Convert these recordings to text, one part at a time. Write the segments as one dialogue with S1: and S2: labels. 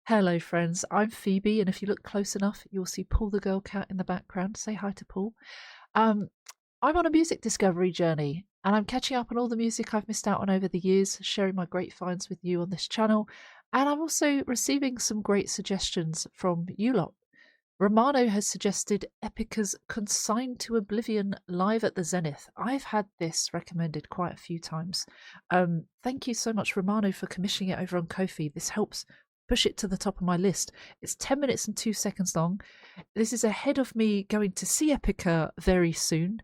S1: Hello, friends. I'm Phoebe, and if you look close enough, you'll see Paul the girl cat in the background. Say hi to Paul. Um, I'm on a music discovery journey, and I'm catching up on all the music I've missed out on over the years, sharing my great finds with you on this channel, and I'm also receiving some great suggestions from you lot. Romano has suggested Epica's Consign to Oblivion live at the Zenith. I've had this recommended quite a few times. Thank you so much, Romano, for commissioning it over on Ko-fi. This helps push it to the top of my list. It's 10 minutes and 2 seconds long. This is ahead of me going to see Epica very soon,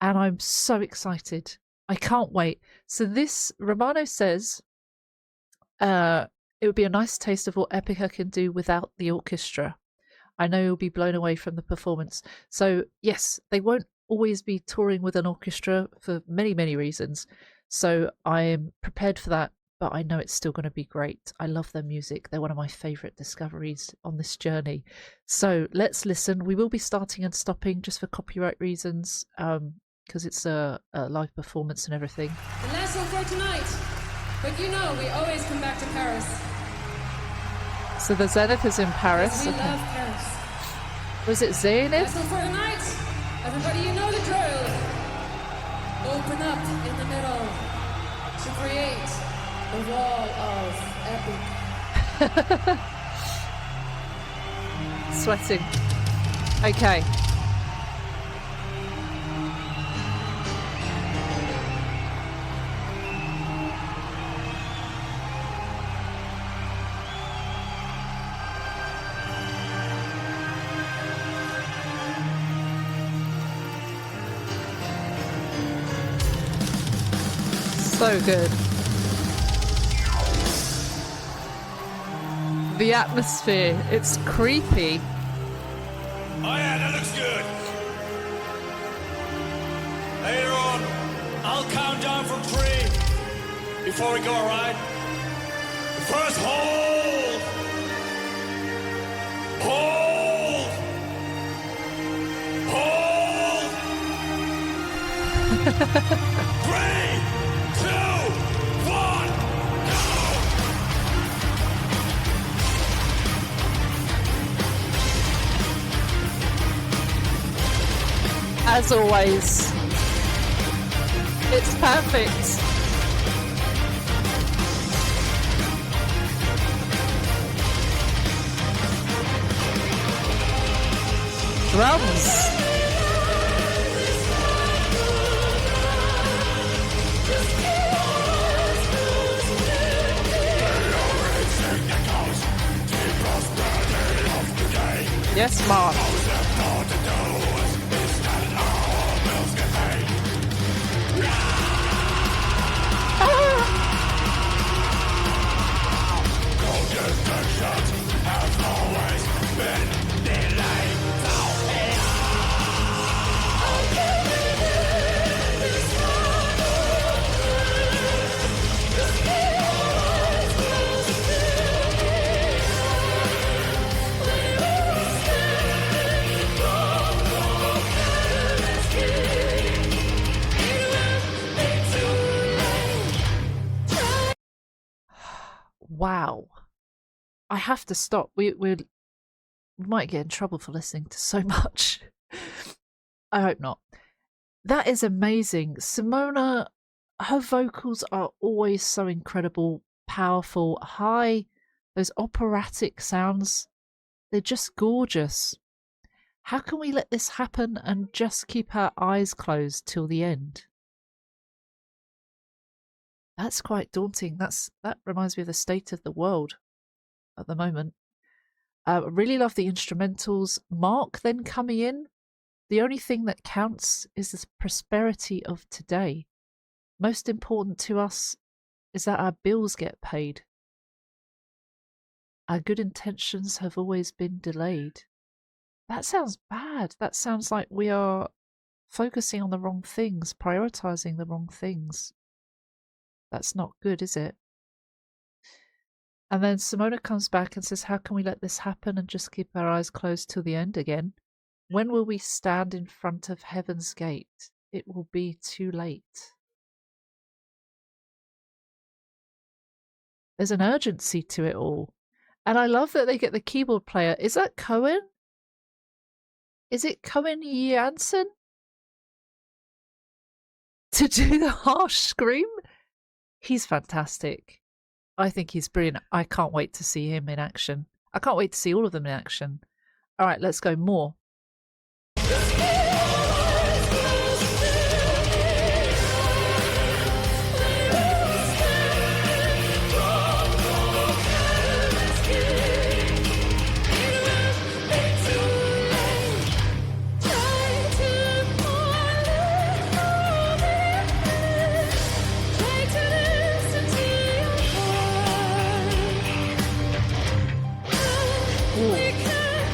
S1: and I'm so excited. I can't wait. So this, Romano says, it would be a nice taste of what Epica can do without the orchestra. I know you'll be blown away from the performance. So yes, they won't always be touring with an orchestra for many, many reasons. So I am prepared for that, but I know it's still going to be great. I love their music. They're one of my favourite discoveries on this journey. So let's listen. We will be starting and stopping just for copyright reasons, because it's a live performance and everything.
S2: The last one for tonight. But you know, we always come back to Paris.
S1: So the Zenith is in Paris.
S2: We love Paris.
S1: Was it Zénith?
S2: Last one for tonight. Everybody, you know the drill. Open up in the middle to create the wall of epic.
S1: Sweating. Okay. So good. The atmosphere, it's creepy.
S3: Oh yeah, that looks good. Later on, I'll count down from 3 before we go, alright? First, hold! Hold! Hold! 3, 2, 1, go!
S1: As always, it's perfect. Drums. Yes, Mark. Wow. I have to stop. We might get in trouble for listening to so much. I hope not. That is amazing. Simona, her vocals are always so incredible, powerful, high, those operatic sounds. They're just gorgeous. How can we let this happen and just keep our eyes closed till the end? That's quite daunting. That reminds me of the state of the world at the moment. I really love the instrumentals. Mark then coming in. The only thing that counts is the prosperity of today. Most important to us is that our bills get paid. Our good intentions have always been delayed. That sounds bad. That sounds like we are focusing on the wrong things, prioritizing the wrong things. That's not good, is it? And then Simona comes back and says, how can we let this happen and just keep our eyes closed till the end again? When will we stand in front of heaven's gate? It will be too late. There's an urgency to it all. And I love that they get the keyboard player. Is that Cohen? Is it Cohen Jansen? To do the harsh scream? He's fantastic. I think he's brilliant. I can't wait to see him in action. I can't wait to see all of them in action. All right, let's go more.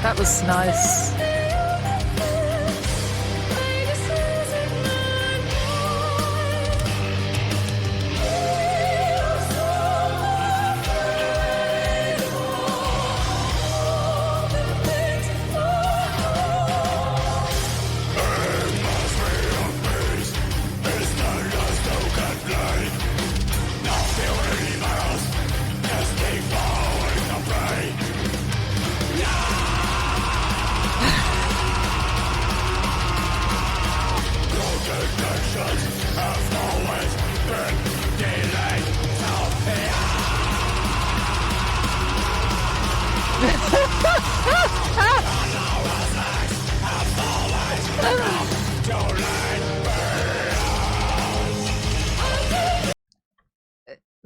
S1: That was nice.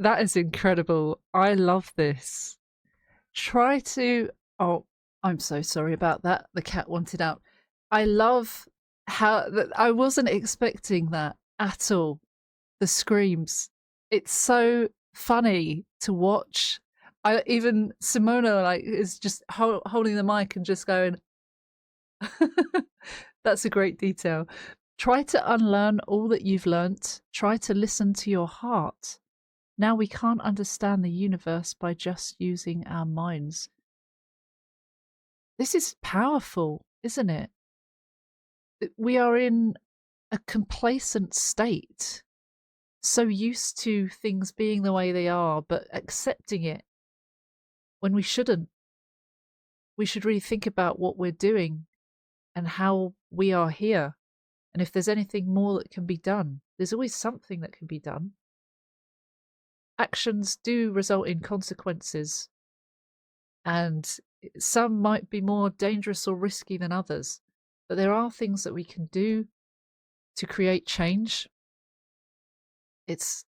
S1: That is incredible. I love this. Try to... Oh, I'm so sorry about that. The cat wanted out. I love how... I wasn't expecting that at all. The screams. It's so funny to watch. Even Simona is just holding the mic and just going... That's a great detail. Try to unlearn all that you've learnt. Try to listen to your heart. Now we can't understand the universe by just using our minds. This is powerful, isn't it? We are in a complacent state, so used to things being the way they are, but accepting it when we shouldn't. We should really think about what we're doing and how we are here. And if there's anything more that can be done, there's always something that can be done. Actions do result in consequences, and some might be more dangerous or risky than others, but there are things that we can do to create change. It's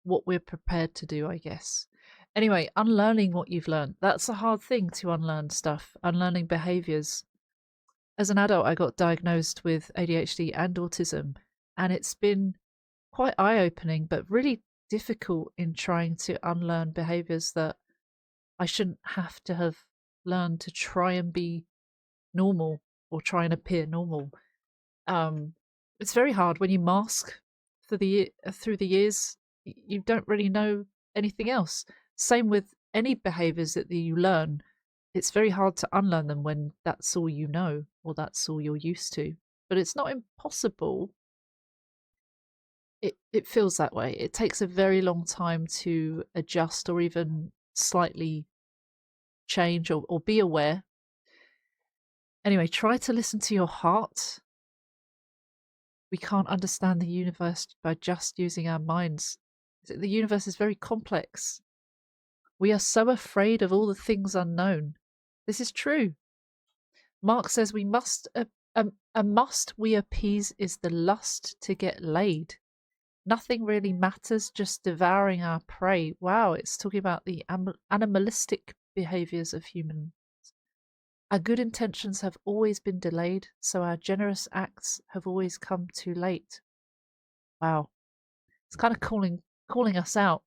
S1: what we're prepared to do, I guess. Anyway, unlearning what you've learned. That's a hard thing, to unlearn stuff, unlearning behaviors. As an adult, I got diagnosed with ADHD and autism, and it's been quite eye-opening, but really difficult in trying to unlearn behaviors that I shouldn't have to have learned to try and be normal or try and appear normal. It's very hard when you mask through the years. You don't really know anything else. Same with any behaviors that you learn. It's very hard to unlearn them when that's all you know or that's all you're used to. But it's not impossible. It feels that way. It takes a very long time to adjust or even slightly change or be aware. Anyway, try to listen to your heart. We can't understand the universe by just using our minds. The universe is very complex. We are so afraid of all the things unknown. This is true. Mark says we must, a must we appease is the lust to get laid. Nothing really matters, just devouring our prey. Wow, it's talking about the animalistic behaviors of humans. Our good intentions have always been delayed, so our generous acts have always come too late. Wow. It's kind of calling us out,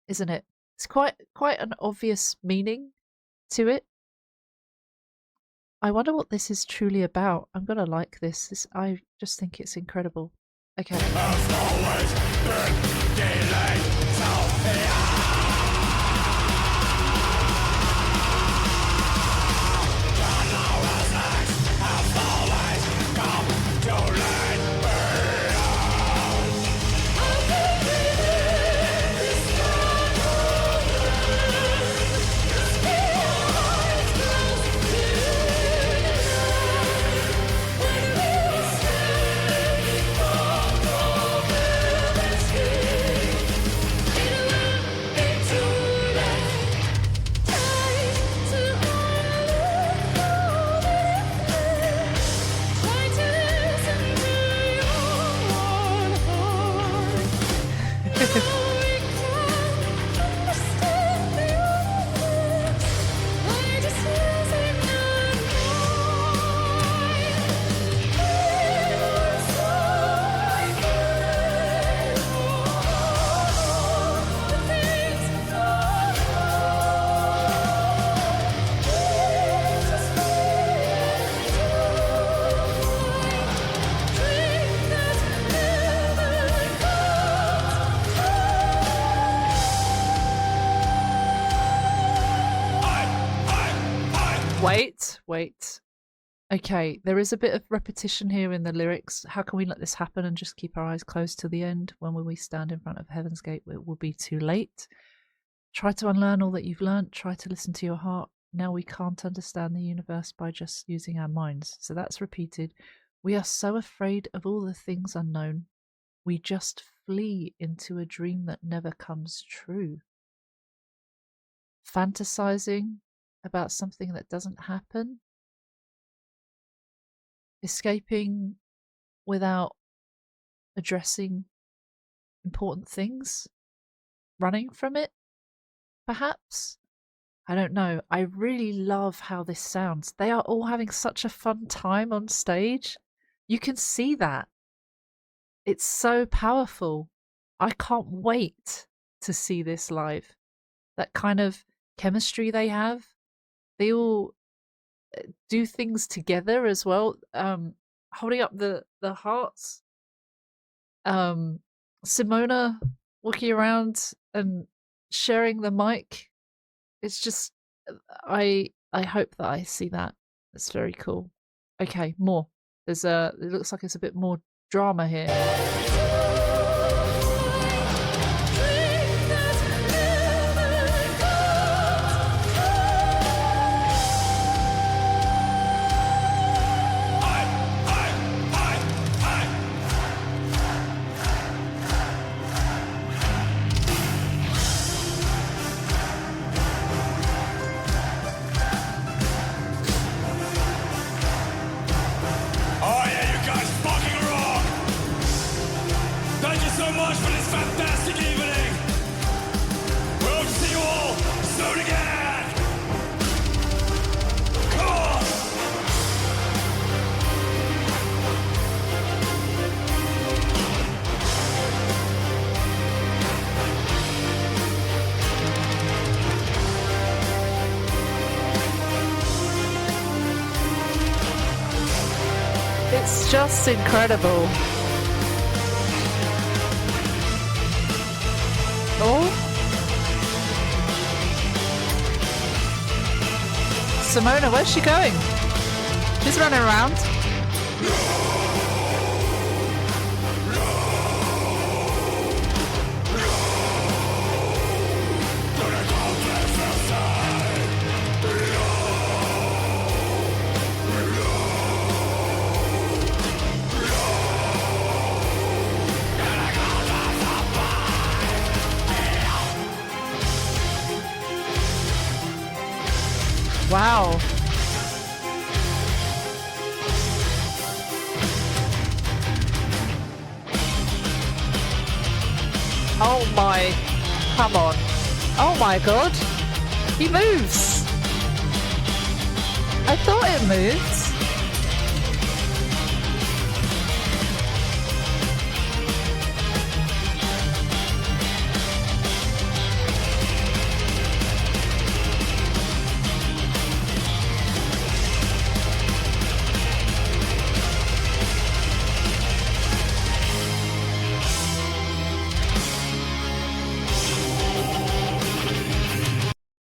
S1: isn't it? It's quite an obvious meaning to it. I wonder what this is truly about. I'm going to like this. I just think it's incredible. Okay.
S3: Has always been delayed, so
S1: Wait. Okay, there is a bit of repetition here in the lyrics. How can we let this happen and just keep our eyes closed to the end? When will we stand in front of Heaven's Gate? It will be too late. Try to unlearn all that you've learnt. Try to listen to your heart. Now we can't understand the universe by just using our minds. So that's repeated. We are so afraid of all the things unknown. We just flee into a dream that never comes true. Fantasizing about something that doesn't happen. Escaping without addressing important things. Running from it, perhaps. I don't know. I really love how this sounds. They are all having such a fun time on stage. You can see that. It's so powerful. I can't wait to see this live. That kind of chemistry they have. They all do things together as well. Holding up the hearts. Simona walking around and sharing the mic. It's just, I hope that I see that. It's very cool. Okay, more. It looks like it's a bit more drama here. It's just incredible. Oh. Simona, where's she going? She's running around. Wow. Oh my, come on. Oh my god. He moves. I thought it moved.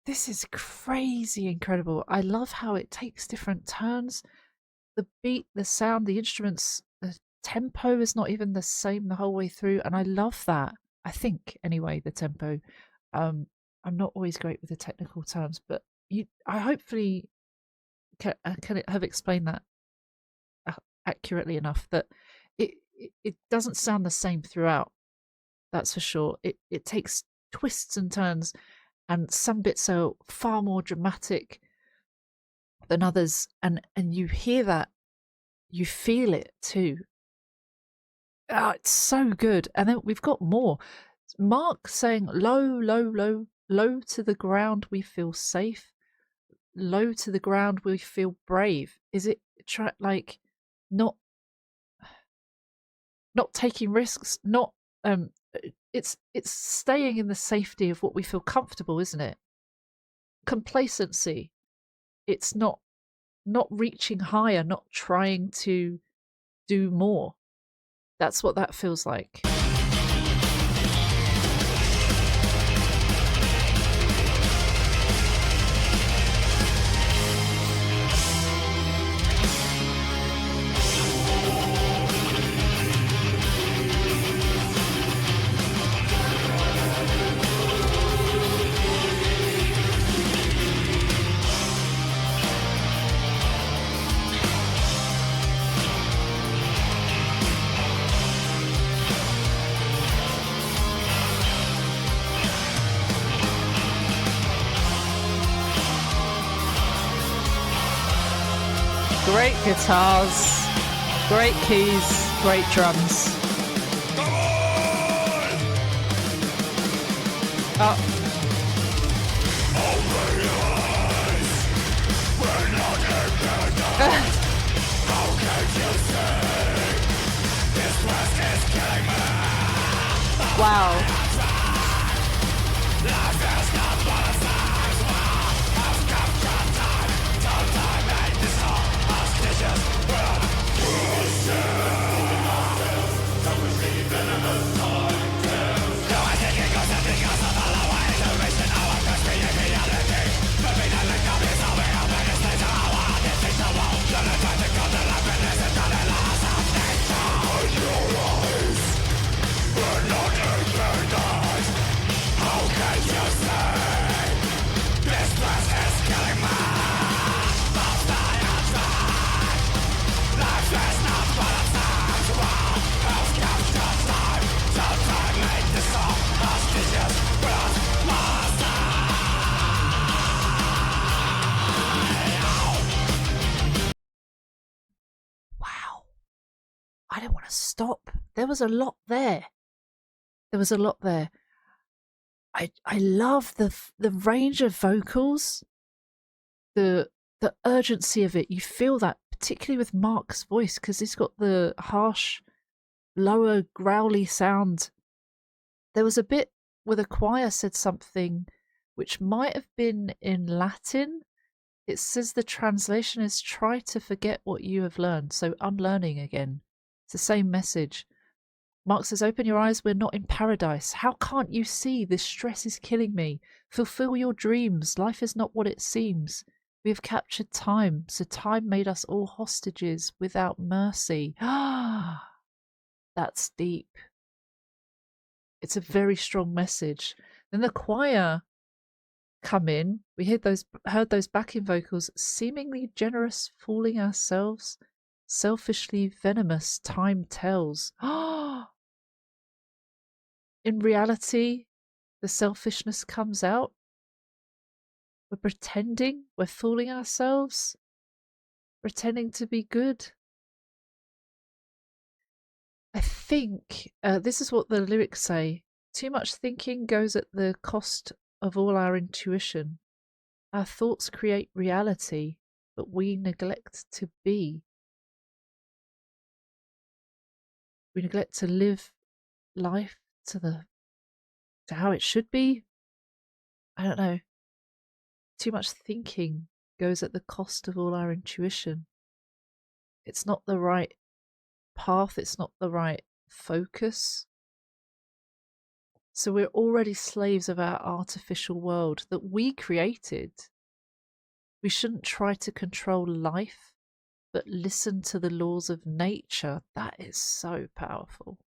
S1: This is crazy incredible. I love how it takes different turns. The beat, the sound, the instruments, the tempo is not even the same the whole way through, and I love that. I think, anyway, the tempo. I'm not always great with the technical terms, but I hopefully can have explained that accurately enough that it doesn't sound the same throughout. That's for sure. It takes twists and turns. And some bits are far more dramatic than others. And you hear that. You feel it too. Oh, it's so good. And then we've got more. Mark saying, low, low, low, low to the ground, we feel safe. Low to the ground, we feel brave. Is it like not taking risks, not it's staying in the safety of what we feel comfortable, isn't it? Complacency. It's not reaching higher, not trying to do more. That's what that feels like. Great guitars, great keys, great drums. Oh. Wow. I don't want to stop. There was a lot there. There was a lot there. I love the range of vocals, the urgency of it. You feel that particularly with Mark's voice because he's got the harsh, lower, growly sound. There was a bit where the choir said something which might have been in Latin. It says the translation is try to forget what you have learned. So unlearning again. It's the same message. Mark says, open your eyes, we're not in paradise. How can't you see? This stress is killing me. Fulfill your dreams. Life is not what it seems. We have captured time, so time made us all hostages without mercy. Ah, that's deep. It's a very strong message. Then the choir come in. We heard those backing vocals, seemingly generous, fooling ourselves. Selfishly venomous, time tells. In reality, the selfishness comes out. We're pretending, we're fooling ourselves, pretending to be good. I think this is what the lyrics say. Too much thinking goes at the cost of all our intuition. Our thoughts create reality, but we neglect to be. We neglect to live life to how it should be. I don't know. Too much thinking goes at the cost of all our intuition. It's not the right path. It's not the right focus. So we're already slaves of our artificial world that we created. We shouldn't try to control life, but listen to the laws of nature. That is so powerful.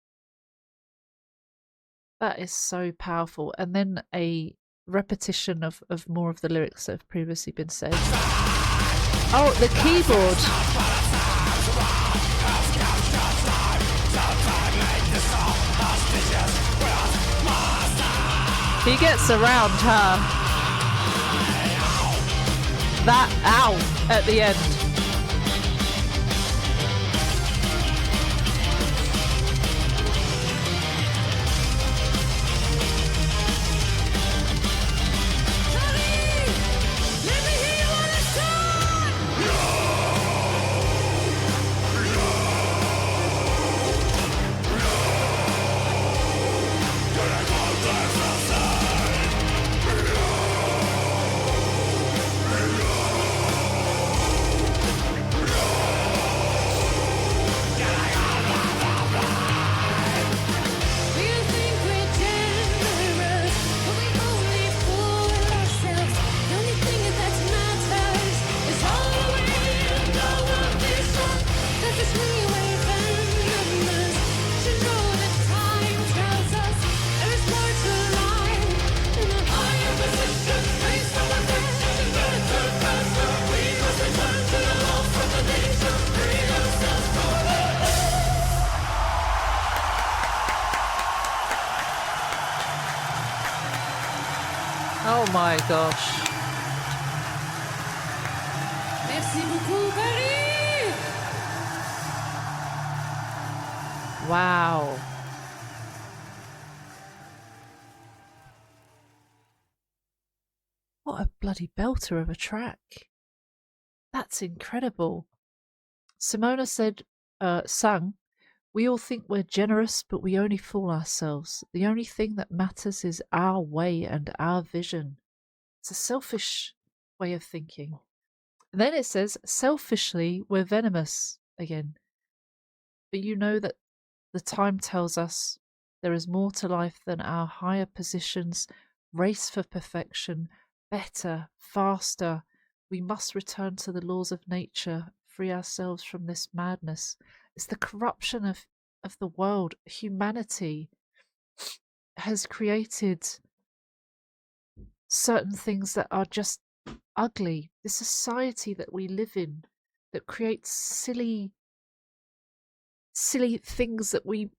S1: That is so powerful. And then a repetition of more of the lyrics that have previously been said. Oh, the keyboard. He gets around her. That ow at the end. Oh my gosh.
S2: Merci beaucoup, Paris!
S1: Wow. What a bloody belter of a track. That's incredible. Simona said, sung, we all think we're generous, but we only fool ourselves. The only thing that matters is our way and our vision. It's a selfish way of thinking. And then it says, selfishly, we're venomous again. But you know that the time tells us there is more to life than our higher positions, race for perfection, better, faster. We must return to the laws of nature, free ourselves from this madness. It's the corruption of the world. Humanity has created certain things that are just ugly. The society that we live in that creates silly things that we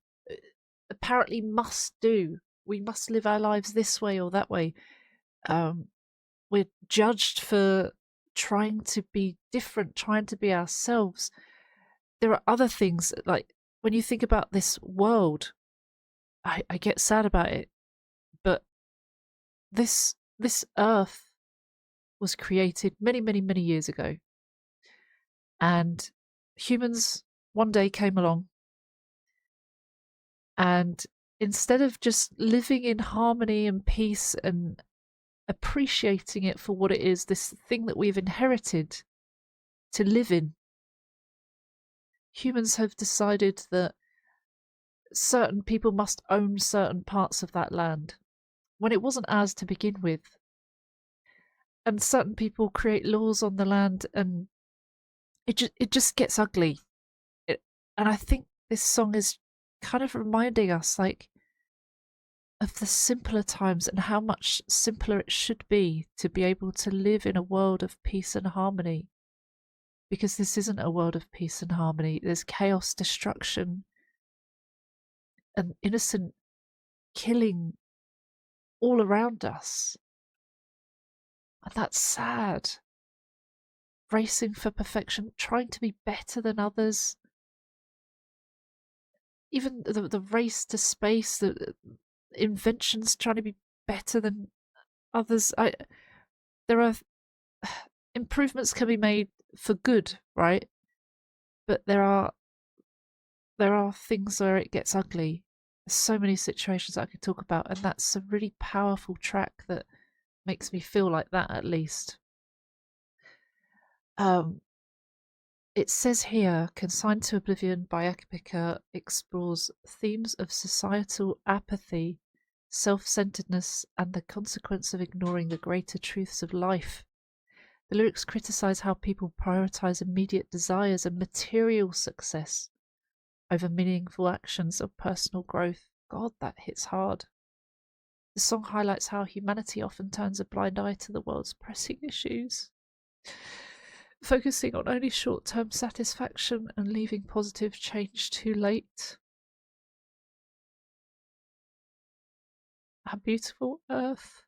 S1: apparently must do. We must live our lives this way or that way. We're judged for trying to be different, trying to be ourselves. There are other things, like when you think about this world, I get sad about it, but this earth was created many, many, many years ago, and humans one day came along, and instead of just living in harmony and peace and appreciating it for what it is, this thing that we've inherited to live in, humans have decided that certain people must own certain parts of that land when it wasn't ours to begin with. And certain people create laws on the land, and it just gets ugly. And I think this song is kind of reminding us, like, of the simpler times and how much simpler it should be to be able to live in a world of peace and harmony. Because this isn't a world of peace and harmony. There's chaos, destruction, and innocent killing all around us. And that's sad. Racing for perfection, trying to be better than others. Even the race to space, the inventions trying to be better than others. There are improvements can be made for good, right? But there are things where it gets ugly. There's so many situations I could talk about, and that's a really powerful track that makes me feel like that, at least. It says here, Consigned to Oblivion by Epica explores themes of societal apathy, self-centeredness, and the consequence of ignoring the greater truths of life. The lyrics criticize how people prioritize immediate desires and material success over meaningful actions of personal growth. God, that hits hard. The song highlights how humanity often turns a blind eye to the world's pressing issues, focusing on only short-term satisfaction and leaving positive change too late. Our beautiful earth.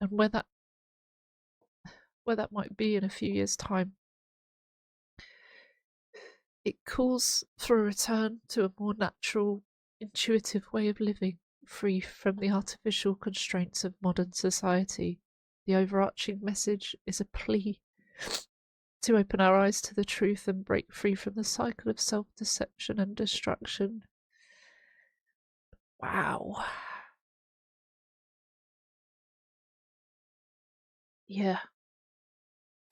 S1: And where that might be in a few years' time. It calls for a return to a more natural, intuitive way of living, free from the artificial constraints of modern society. The overarching message is a plea to open our eyes to the truth and break free from the cycle of self-deception and destruction. Wow. Yeah.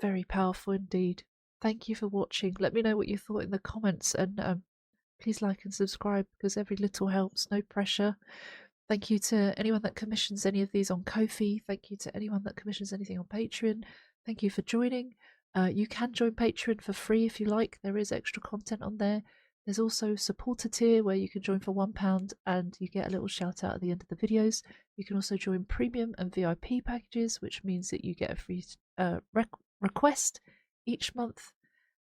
S1: Very powerful indeed. Thank you for watching. Let me know what you thought in the comments, and please like and subscribe, because every little helps. No pressure. Thank you to anyone that commissions any of these on Ko-fi. Thank you to anyone that commissions anything on Patreon. Thank you for joining. You can join Patreon for free if you like. There is extra content on there. There's also supporter tier where you can join for £1 and you get a little shout out at the end of the videos. You can also join premium and VIP packages, which means that you get a free request each month,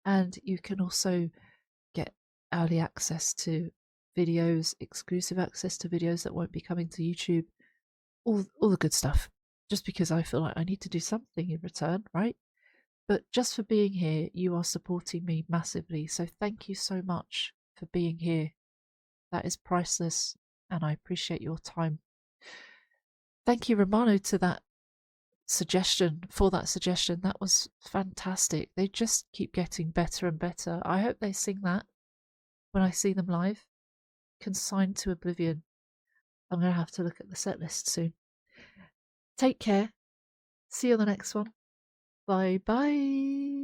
S1: and you can also get early access to videos, exclusive access to videos that won't be coming to YouTube, all the good stuff, just because I feel like I need to do something in return, right? but just for being here, you are supporting me massively. So thank you so much for being here. That is priceless, and I appreciate your time. Thank you, Romano, to that suggestion. That was fantastic. They just keep getting better and better. I hope they sing that when I see them live. Consigned to Oblivion. I'm going to have to look at the set list soon. Take care. See you on the next one. Bye bye.